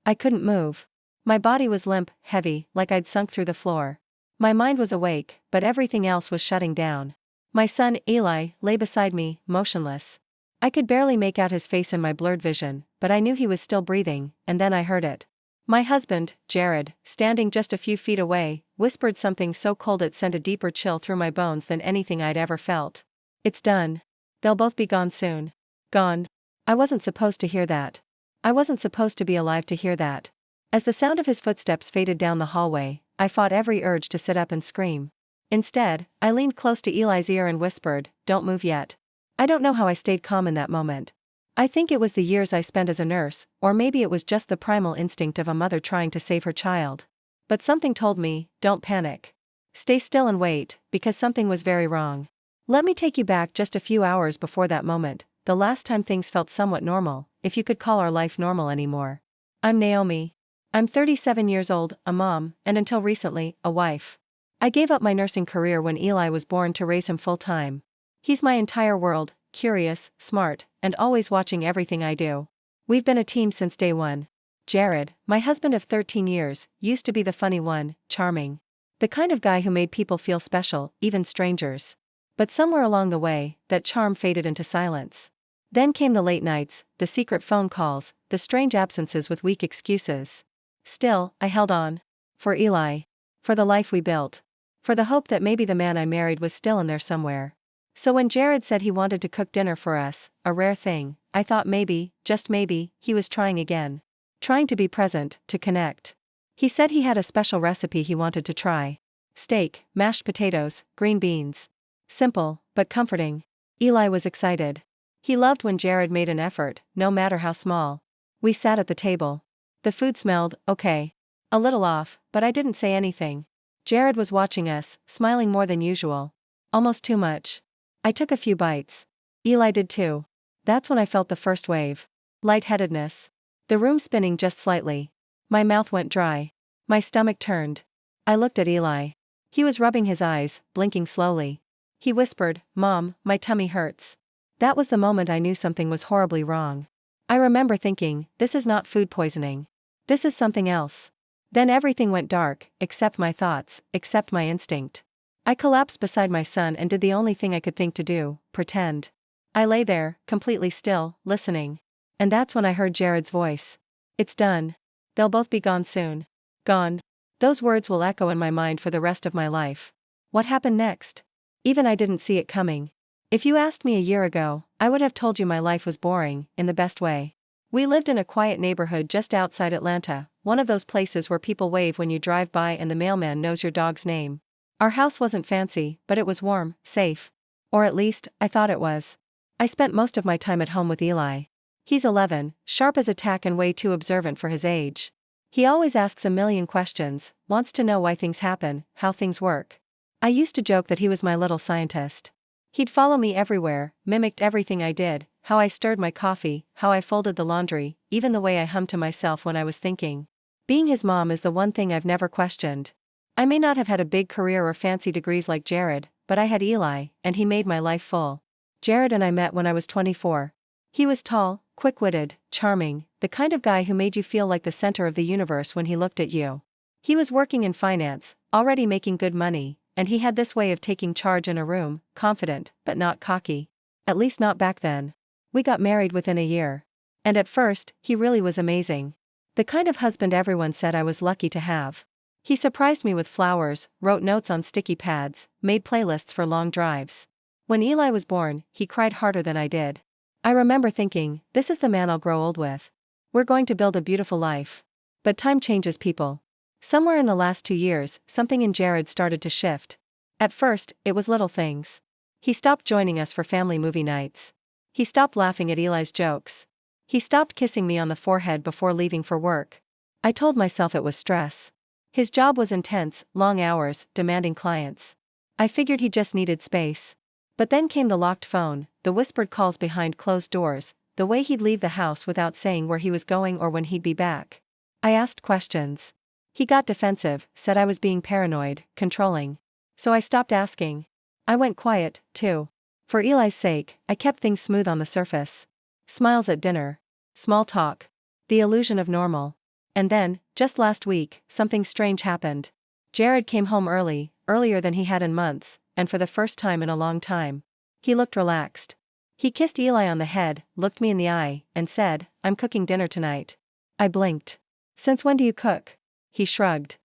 I couldn't move. My body was limp, heavy, like I'd sunk through the floor. My mind was awake, but everything else was shutting down. My son, Eli, lay beside me, motionless. I could barely make out his face in my blurred vision, but I knew he was still breathing, and then I heard it. My husband, Jared, standing just a few feet away, whispered something so cold it sent a deeper chill through my bones than anything I'd ever felt. "It's done. They'll both be gone soon." Gone. I wasn't supposed to hear that. I wasn't supposed to be alive to hear that. As the sound of his footsteps faded down the hallway, I fought every urge to sit up and scream. Instead, I leaned close to Eli's ear and whispered, "Don't move yet." I don't know how I stayed calm in that moment. I think it was the years I spent as a nurse, or maybe it was just the primal instinct of a mother trying to save her child. But something told me, don't panic. Stay still and wait, because something was very wrong. Let me take you back just a few hours before that moment, the last time things felt somewhat normal, if you could call our life normal anymore. I'm Naomi. I'm 37 years old, a mom, and until recently, a wife. I gave up my nursing career when Eli was born to raise him full-time. He's my entire world, curious, smart, and always watching everything I do. We've been a team since day one. Jared, my husband of 13 years, used to be the funny one, charming. The kind of guy who made people feel special, even strangers. But somewhere along the way, that charm faded into silence. Then came the late nights, the secret phone calls, the strange absences with weak excuses. Still, I held on. For Eli. For the life we built. For the hope that maybe the man I married was still in there somewhere. So when Jared said he wanted to cook dinner for us, a rare thing, I thought maybe, just maybe, he was trying again. Trying to be present, to connect. He said he had a special recipe he wanted to try. Steak, mashed potatoes, green beans. Simple, but comforting. Eli was excited. He loved when Jared made an effort, no matter how small. We sat at the table. The food smelled, okay. A little off, but I didn't say anything. Jared was watching us, smiling more than usual. Almost too much. I took a few bites. Eli did too. That's when I felt the first wave. Lightheadedness. The room spinning just slightly. My mouth went dry. My stomach turned. I looked at Eli. He was rubbing his eyes, blinking slowly. He whispered, "Mom, my tummy hurts." That was the moment I knew something was horribly wrong. I remember thinking, this is not food poisoning. This is something else. Then everything went dark, except my thoughts, except my instinct. I collapsed beside my son and did the only thing I could think to do, pretend. I lay there, completely still, listening. And that's when I heard Jared's voice. "It's done. They'll both be gone soon." Gone. Those words will echo in my mind for the rest of my life. What happened next? Even I didn't see it coming. If you asked me a year ago, I would have told you my life was boring, in the best way. We lived in a quiet neighborhood just outside Atlanta, one of those places where people wave when you drive by and the mailman knows your dog's name. Our house wasn't fancy, but it was warm, safe. Or at least, I thought it was. I spent most of my time at home with Eli. He's 11, sharp as a tack and way too observant for his age. He always asks a million questions, wants to know why things happen, how things work. I used to joke that he was my little scientist. He'd follow me everywhere, mimicked everything I did, how I stirred my coffee, how I folded the laundry, even the way I hummed to myself when I was thinking. Being his mom is the one thing I've never questioned. I may not have had a big career or fancy degrees like Jared, but I had Eli, and he made my life full. Jared and I met when I was 24. He was tall, quick-witted, charming, the kind of guy who made you feel like the center of the universe when he looked at you. He was working in finance, already making good money, and he had this way of taking charge in a room, confident, but not cocky. At least not back then. We got married within a year. And at first, he really was amazing. The kind of husband everyone said I was lucky to have. He surprised me with flowers, wrote notes on sticky pads, made playlists for long drives. When Eli was born, he cried harder than I did. I remember thinking, this is the man I'll grow old with. We're going to build a beautiful life. But time changes people. Somewhere in the last 2 years, something in Jared started to shift. At first, it was little things. He stopped joining us for family movie nights. He stopped laughing at Eli's jokes. He stopped kissing me on the forehead before leaving for work. I told myself it was stress. His job was intense, long hours, demanding clients. I figured he just needed space. But then came the locked phone, the whispered calls behind closed doors, the way he'd leave the house without saying where he was going or when he'd be back. I asked questions. He got defensive, said I was being paranoid, controlling. So I stopped asking. I went quiet, too. For Eli's sake, I kept things smooth on the surface. Smiles at dinner. Small talk. The illusion of normal. And then, just last week, something strange happened. Jared came home early, earlier than he had in months, and for the first time in a long time. He looked relaxed. He kissed Eli on the head, looked me in the eye, and said, "I'm cooking dinner tonight." I blinked. "Since when do you cook?" He shrugged.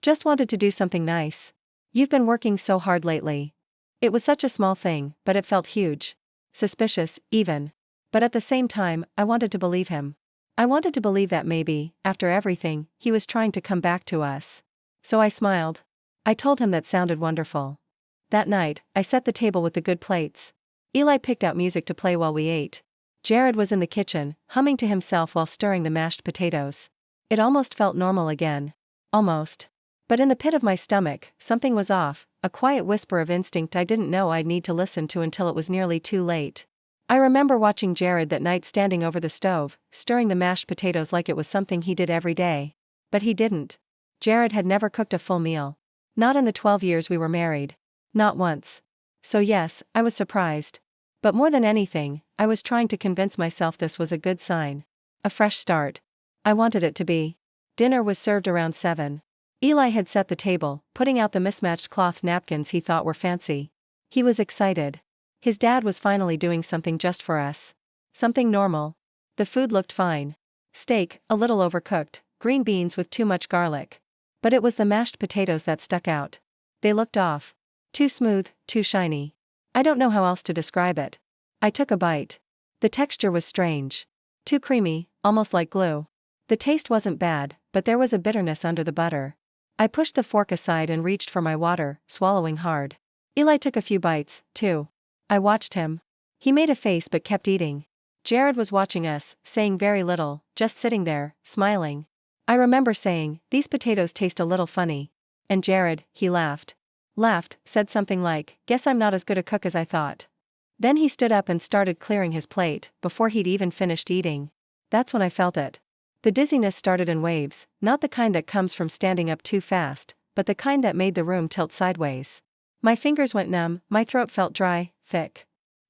"Just wanted to do something nice. You've been working so hard lately." It was such a small thing, but it felt huge. Suspicious, even. But at the same time, I wanted to believe him. I wanted to believe that maybe, after everything, he was trying to come back to us. So I smiled. I told him that sounded wonderful. That night, I set the table with the good plates. Eli picked out music to play while we ate. Jared was in the kitchen, humming to himself while stirring the mashed potatoes. It almost felt normal again. Almost. But in the pit of my stomach, something was off, a quiet whisper of instinct I didn't know I'd need to listen to until it was nearly too late. I remember watching Jared that night standing over the stove, stirring the mashed potatoes like it was something he did every day. But he didn't. Jared had never cooked a full meal. Not in the 12 years we were married. Not once. So yes, I was surprised. But more than anything, I was trying to convince myself this was a good sign. A fresh start. I wanted it to be. Dinner was served around 7. Eli had set the table, putting out the mismatched cloth napkins he thought were fancy. He was excited. His dad was finally doing something just for us. Something normal. The food looked fine. Steak, a little overcooked, green beans with too much garlic. But it was the mashed potatoes that stuck out. They looked off. Too smooth, too shiny. I don't know how else to describe it. I took a bite. The texture was strange. Too creamy, almost like glue. The taste wasn't bad, but there was a bitterness under the butter. I pushed the fork aside and reached for my water, swallowing hard. Eli took a few bites, too. I watched him. He made a face but kept eating. Jared was watching us, saying very little, just sitting there, smiling. I remember saying, "These potatoes taste a little funny." And Jared, he laughed. Laughed, said something like, "Guess I'm not as good a cook as I thought." Then he stood up and started clearing his plate, before he'd even finished eating. That's when I felt it. The dizziness started in waves, not the kind that comes from standing up too fast, but the kind that made the room tilt sideways. My fingers went numb, my throat felt dry, thick.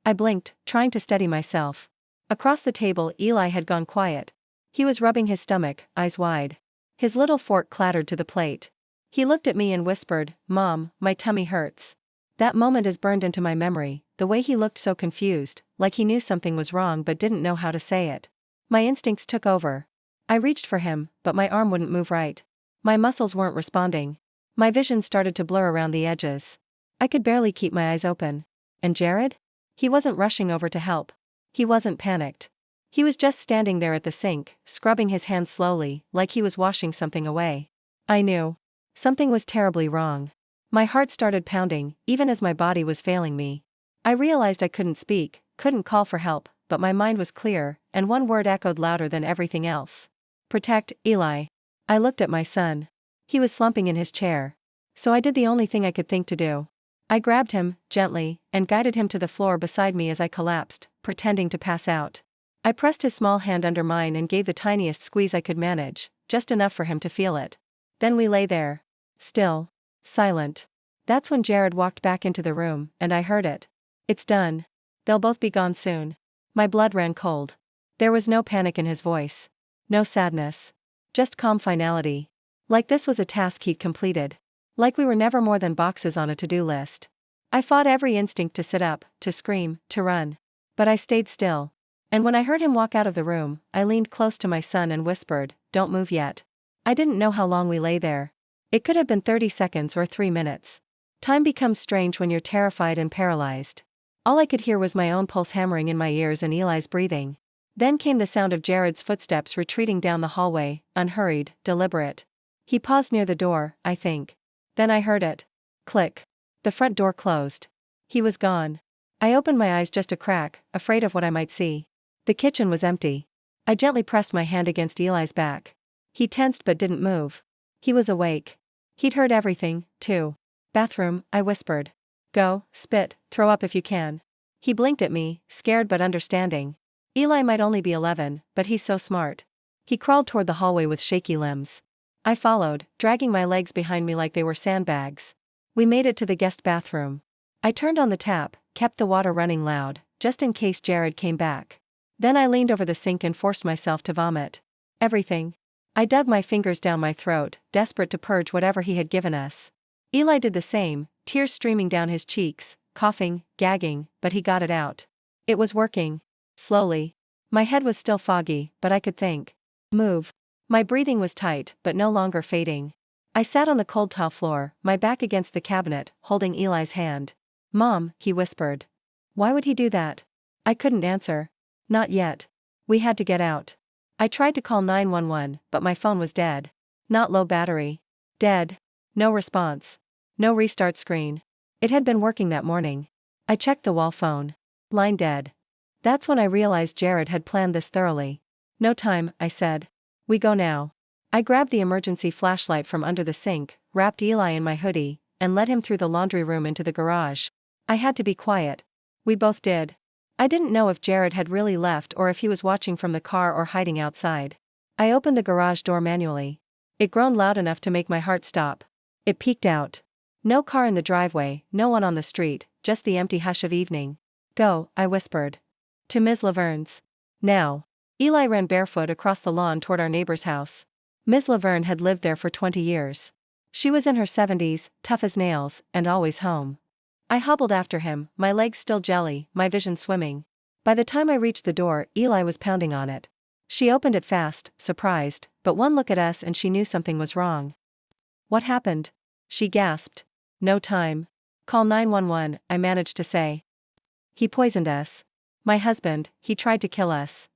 I blinked, trying to steady myself. Across the table, Eli had gone quiet. He was rubbing his stomach, eyes wide. His little fork clattered to the plate. He looked at me and whispered, "Mom, my tummy hurts." That moment is burned into my memory, the way he looked so confused, like he knew something was wrong but didn't know how to say it. My instincts took over. I reached for him, but my arm wouldn't move right. My muscles weren't responding. My vision started to blur around the edges. I could barely keep my eyes open. And Jared? He wasn't rushing over to help. He wasn't panicked. He was just standing there at the sink, scrubbing his hands slowly, like he was washing something away. I knew. Something was terribly wrong. My heart started pounding, even as my body was failing me. I realized I couldn't speak, couldn't call for help, but my mind was clear, and one word echoed louder than everything else. "Protect, Eli." I looked at my son. He was slumping in his chair. So I did the only thing I could think to do. I grabbed him, gently, and guided him to the floor beside me as I collapsed, pretending to pass out. I pressed his small hand under mine and gave the tiniest squeeze I could manage, just enough for him to feel it. Then we lay there. Still. Silent. That's when Jared walked back into the room, and I heard it. "It's done. They'll both be gone soon." My blood ran cold. There was no panic in his voice. No sadness. Just calm finality. Like this was a task he'd completed. Like we were never more than boxes on a to-do list. I fought every instinct to sit up, to scream, to run. But I stayed still. And when I heard him walk out of the room, I leaned close to my son and whispered, "Don't move yet." I didn't know how long we lay there. It could have been 30 seconds or 3 minutes. Time becomes strange when you're terrified and paralyzed. All I could hear was my own pulse hammering in my ears and Eli's breathing. Then came the sound of Jared's footsteps retreating down the hallway, unhurried, deliberate. He paused near the door, I think. Then I heard it. Click. The front door closed. He was gone. I opened my eyes just a crack, afraid of what I might see. The kitchen was empty. I gently pressed my hand against Eli's back. He tensed but didn't move. He was awake. He'd heard everything, too. "Bathroom," I whispered. "Go, spit, throw up if you can." He blinked at me, scared but understanding. Eli might only be 11, but he's so smart. He crawled toward the hallway with shaky limbs. I followed, dragging my legs behind me like they were sandbags. We made it to the guest bathroom. I turned on the tap, kept the water running loud, just in case Jared came back. Then I leaned over the sink and forced myself to vomit. Everything. I dug my fingers down my throat, desperate to purge whatever he had given us. Eli did the same, tears streaming down his cheeks, coughing, gagging, but he got it out. It was working. Slowly. My head was still foggy, but I could think. Move. My breathing was tight, but no longer fading. I sat on the cold tile floor, my back against the cabinet, holding Eli's hand. "Mom," he whispered. "Why would he do that?" I couldn't answer. Not yet. We had to get out. I tried to call 911, but my phone was dead. Not low battery. Dead. No response. No restart screen. It had been working that morning. I checked the wall phone. Line dead. That's when I realized Jared had planned this thoroughly. "No time," I said. "We go now." I grabbed the emergency flashlight from under the sink, wrapped Eli in my hoodie, and led him through the laundry room into the garage. I had to be quiet. We both did. I didn't know if Jared had really left or if he was watching from the car or hiding outside. I opened the garage door manually. It groaned loud enough to make my heart stop. It peeked out. No car in the driveway, no one on the street, just the empty hush of evening. "Go," I whispered. "To Ms. Laverne's. Now." Eli ran barefoot across the lawn toward our neighbor's house. Ms. Laverne had lived there for 20 years. She was in her 70s, tough as nails, and always home. I hobbled after him, my legs still jelly, my vision swimming. By the time I reached the door, Eli was pounding on it. She opened it fast, surprised, but one look at us and she knew something was wrong. "What happened?" she gasped. "No time. Call 911, I managed to say. "He poisoned us. My husband, he tried to kill us."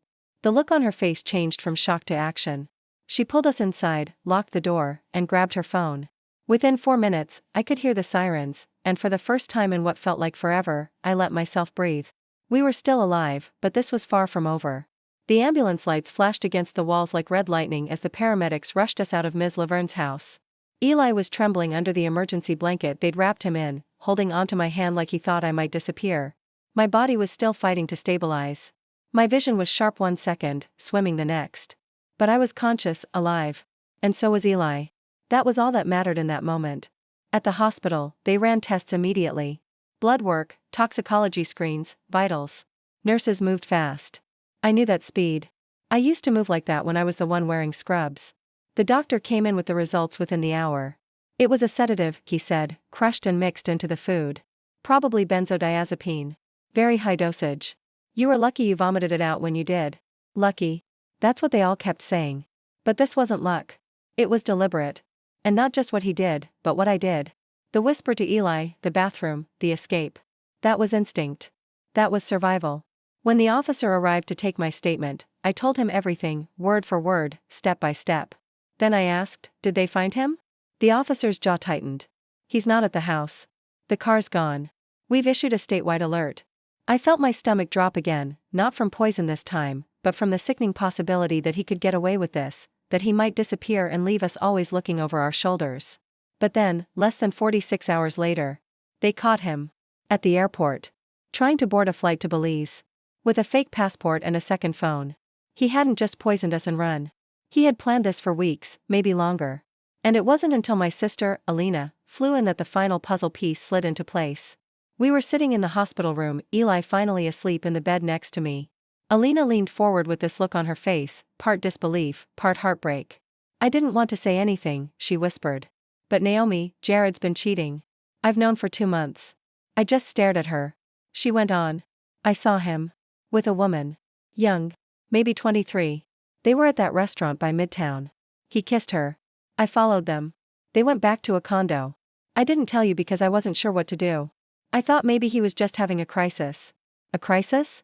The look on her face changed from shock to action. She pulled us inside, locked the door, and grabbed her phone. Within 4 minutes, I could hear the sirens, and for the first time in what felt like forever, I let myself breathe. We were still alive, but this was far from over. The ambulance lights flashed against the walls like red lightning as the paramedics rushed us out of Ms. Laverne's house. Eli was trembling under the emergency blanket they'd wrapped him in, holding onto my hand like he thought I might disappear. My body was still fighting to stabilize. My vision was sharp 1 second, swimming the next. But I was conscious, alive. And so was Eli. That was all that mattered in that moment. At the hospital, they ran tests immediately. Blood work, toxicology screens, vitals. Nurses moved fast. I knew that speed. I used to move like that when I was the one wearing scrubs. The doctor came in with the results within the hour. "It was a sedative," he said, "crushed and mixed into the food. Probably benzodiazepine. Very high dosage. You were lucky you vomited it out when you did." Lucky. That's what they all kept saying. But this wasn't luck. It was deliberate. And not just what he did, but what I did. The whisper to Eli, the bathroom, the escape. That was instinct. That was survival. When the officer arrived to take my statement, I told him everything, word for word, step by step. Then I asked, "Did they find him?" The officer's jaw tightened. "He's not at the house. The car's gone. We've issued a statewide alert." I felt my stomach drop again, not from poison this time, but from the sickening possibility that he could get away with this, that he might disappear and leave us always looking over our shoulders. But then, less than 46 hours later, they caught him. At the airport. Trying to board a flight to Belize. With a fake passport and a second phone. He hadn't just poisoned us and run. He had planned this for weeks, maybe longer. And it wasn't until my sister, Alina, flew in that the final puzzle piece slid into place. We were sitting in the hospital room, Eli finally asleep in the bed next to me. Alina leaned forward with this look on her face, part disbelief, part heartbreak. "I didn't want to say anything," she whispered. "But Naomi, Jared's been cheating. I've known for 2 months." I just stared at her. She went on. "I saw him. With a woman. Young. Maybe 23. They were at that restaurant by Midtown. He kissed her. I followed them. They went back to a condo. I didn't tell you because I wasn't sure what to do. I thought maybe he was just having a crisis." A crisis?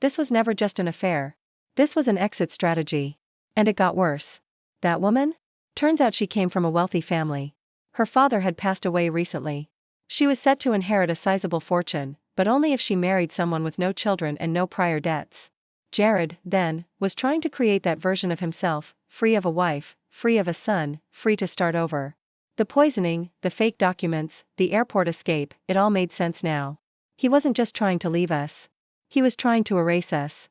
This was never just an affair. This was an exit strategy. And it got worse. That woman? Turns out she came from a wealthy family. Her father had passed away recently. She was set to inherit a sizable fortune, but only if she married someone with no children and no prior debts. Jared, then, was trying to create that version of himself, free of a wife, free of a son, free to start over. The poisoning, the fake documents, the airport escape, it all made sense now. He wasn't just trying to leave us. He was trying to erase us.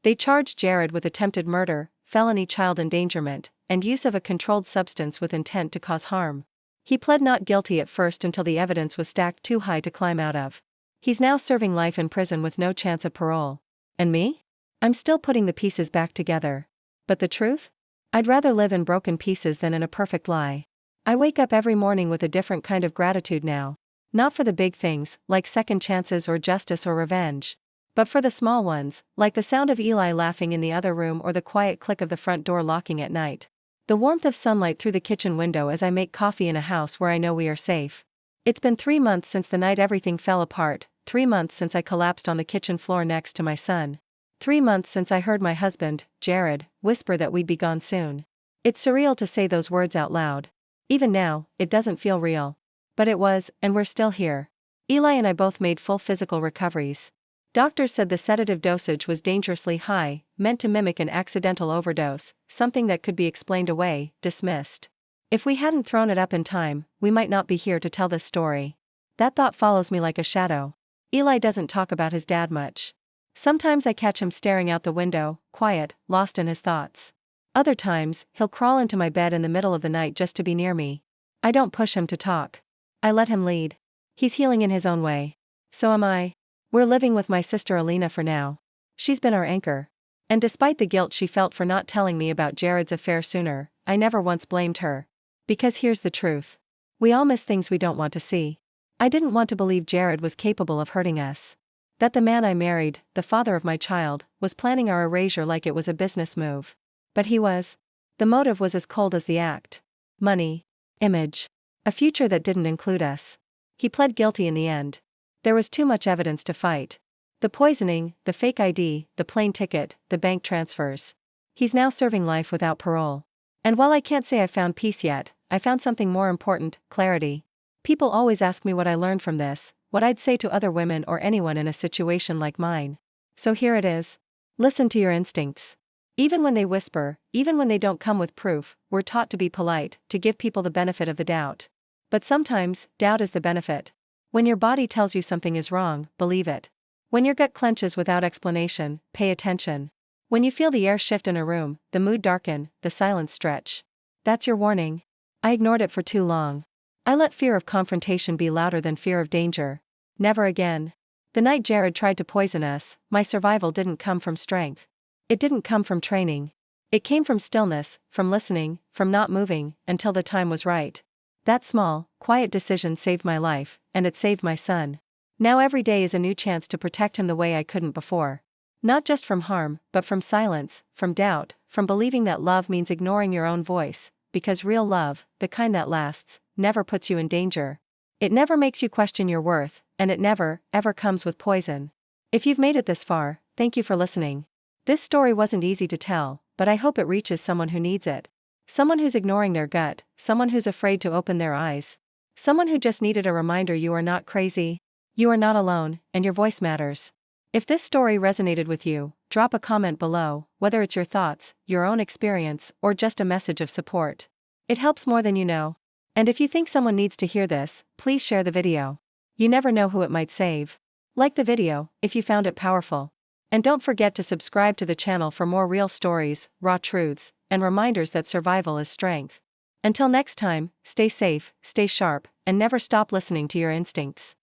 They charged Jared with attempted murder, felony child endangerment, and use of a controlled substance with intent to cause harm. He pled not guilty at first until the evidence was stacked too high to climb out of. He's now serving life in prison with no chance of parole. And me? I'm still putting the pieces back together. But the truth? I'd rather live in broken pieces than in a perfect lie. I wake up every morning with a different kind of gratitude now. Not for the big things, like second chances or justice or revenge. But for the small ones, like the sound of Eli laughing in the other room or the quiet click of the front door locking at night. The warmth of sunlight through the kitchen window as I make coffee in a house where I know we are safe. It's been 3 months since the night everything fell apart, 3 months since I collapsed on the kitchen floor next to my son. 3 months since I heard my husband, Jared, whisper that we'd be gone soon. It's surreal to say those words out loud. Even now, it doesn't feel real. But it was, and we're still here. Eli and I both made full physical recoveries. Doctors said the sedative dosage was dangerously high, meant to mimic an accidental overdose, something that could be explained away, dismissed. If we hadn't thrown it up in time, we might not be here to tell this story. That thought follows me like a shadow. Eli doesn't talk about his dad much. Sometimes I catch him staring out the window, quiet, lost in his thoughts. Other times, he'll crawl into my bed in the middle of the night just to be near me. I don't push him to talk. I let him lead. He's healing in his own way. So am I. We're living with my sister Alina for now. She's been our anchor. And despite the guilt she felt for not telling me about Jared's affair sooner, I never once blamed her. Because here's the truth. We all miss things we don't want to see. I didn't want to believe Jared was capable of hurting us. That the man I married, the father of my child, was planning our erasure like it was a business move. But he was. The motive was as cold as the act. Money. Image. A future that didn't include us. He pled guilty in the end. There was too much evidence to fight. The poisoning, the fake ID, the plane ticket, the bank transfers. He's now serving life without parole. And while I can't say I found peace yet, I found something more important, clarity. People always ask me what I learned from this, what I'd say to other women or anyone in a situation like mine. So here it is. Listen to your instincts. Even when they whisper, even when they don't come with proof, we're taught to be polite, to give people the benefit of the doubt. But sometimes, doubt is the benefit. When your body tells you something is wrong, believe it. When your gut clenches without explanation, pay attention. When you feel the air shift in a room, the mood darken, the silence stretch. That's your warning. I ignored it for too long. I let fear of confrontation be louder than fear of danger. Never again. The night Jared tried to poison us, my survival didn't come from strength. It didn't come from training. It came from stillness, from listening, from not moving, until the time was right. That small, quiet decision saved my life, and it saved my son. Now every day is a new chance to protect him the way I couldn't before. Not just from harm, but from silence, from doubt, from believing that love means ignoring your own voice, because real love, the kind that lasts, never puts you in danger. It never makes you question your worth, and it never, ever comes with poison. If you've made it this far, thank you for listening. This story wasn't easy to tell, but I hope it reaches someone who needs it. Someone who's ignoring their gut, someone who's afraid to open their eyes. Someone who just needed a reminder you are not crazy. You are not alone, and your voice matters. If this story resonated with you, drop a comment below, whether it's your thoughts, your own experience, or just a message of support. It helps more than you know. And if you think someone needs to hear this, please share the video. You never know who it might save. Like the video, if you found it powerful. And don't forget to subscribe to the channel for more real stories, raw truths, and reminders that survival is strength. Until next time, stay safe, stay sharp, and never stop listening to your instincts.